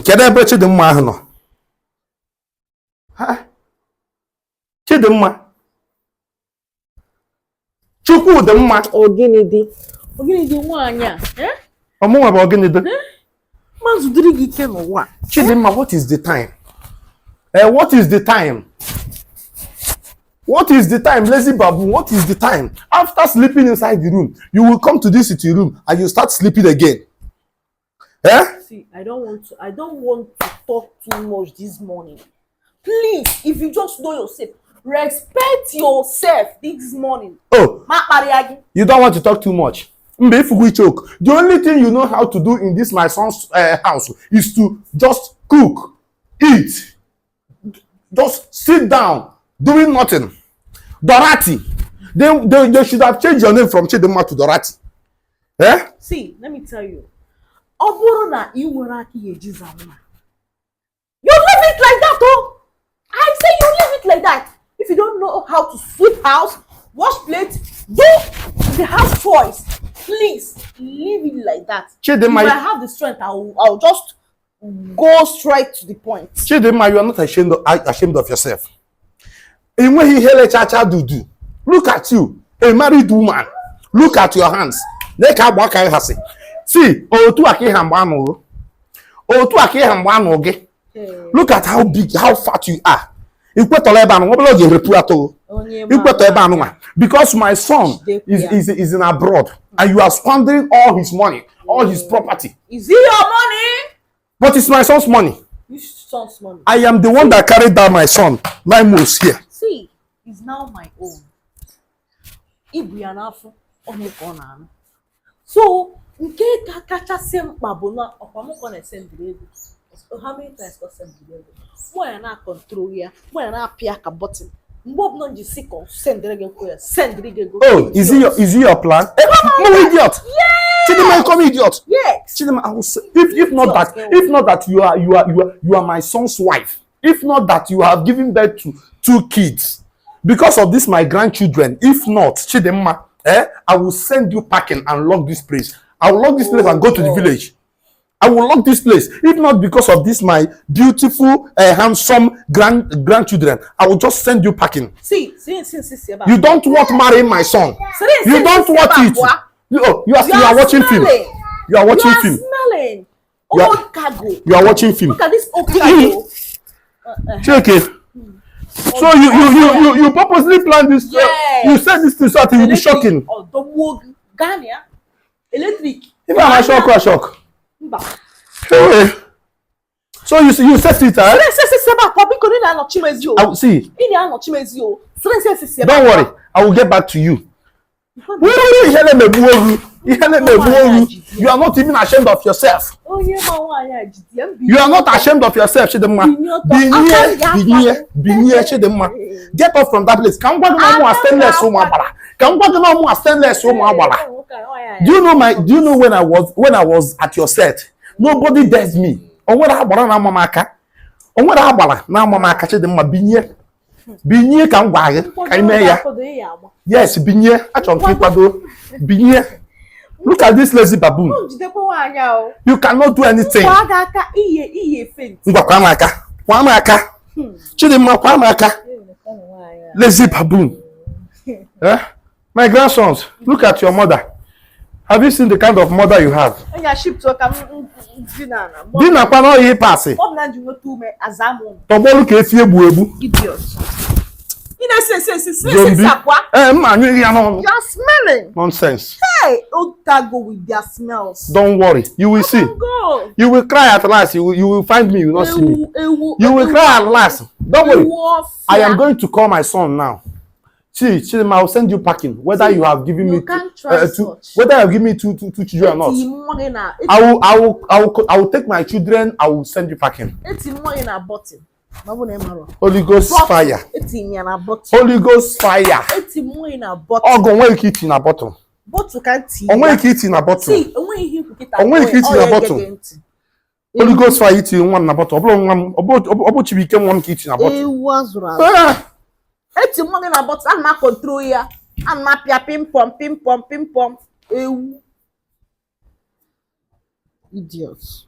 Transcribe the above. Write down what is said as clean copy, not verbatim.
Kedu ebe Chidimma ahụ nọ? Ha? Chidimma. Chukwudimma. Oginidi nwanyị a. Ọmụnwa bụ Oginidi. Maazị dịrị gị ike n'ụwa. Chidimma, what is the time? What is the time? What is the time, lazy baboon? What is the time? After sleeping inside the room, you will come to this city room and you start sleeping again. See, I don't want to talk too much this morning. Please, if you just know yourself, respect yourself this morning. Oh, you don't want to talk too much. If we choke, the only thing you know how to do in this my son's house is to just cook, eat, just sit down, doing nothing. Dorati. They should have changed your name from Chidimma to Dorati. See, let me tell you. You leave it like that, oh! I say you leave it like that. If you don't know how to sweep house, wash plate, do the house chores, please leave it like that. Chidimma, if I have the strength, I'll just go straight to the point. Chidimma, you are not ashamed of yourself. And when he hele chacha dudu, look at you, a married woman. Look at your hands. See, look at how big, how fat you are. Because my son is in abroad and you are squandering all his money, all his property. Is it your money? But it's my son's money. Which son's money? I am the one that carried down my son 9 months here. See, it's now my own. So, how many times got send the why not control ya? Why not pick a button? Bob not just sick of send the Oh, is it your plan? No, idiot. Yes. Chidimma, come idiot. Yes. Chidimma, I will say, if not that you are my son's wife, if not that you have given birth to 2 kids, because of this my grandchildren, if not, Chidimma, I will send you packing and lock this place. I will lock this place and go to the village. I will lock this place. If not because of this, my beautiful, handsome grandchildren, I will just send you packing. See. You don't want marrying my son. You don't want it. You are watching film. You are watching film. Smelling. Old cargo. You are watching film. Look at this old cargo. Check it. So you purposely planned this. Yes. You said this to so that it will be shocking. Oh, the wood Ghana. Electric. If I'm a shock. So you set it, I will see. Don't worry, I will get back to you. You are not even ashamed of yourself. You are not ashamed of yourself, Chidimma. Get off from that place. Do you know when I was at your set? Nobody dares me. Yes, look at this lazy baboon. You cannot do anything. Lazy baboon. My grandsons, look at your mother. Have you seen the kind of mother you have? You are smelling. Nonsense. Hey, old cargo with their smells. Don't worry. You will see. You will cry at last. You will find me. You will not see me. You will cry at last. Don't worry. I am going to call my son now. See, I will send you packing. Whether you have given me whether you have given me two children or not. I will take my children. I will send you packing. Holy Ghost fire. Holy Ghost fire. Oh, go where you eat in a bottle. Where you eat in a bottle. Where you eat in a bottle. Holy Ghost fire eat in one bottle. Obo chibike one eat in a bottle. Eti mo na bottle and ma control ya. And ma pia pim pom. Idiots.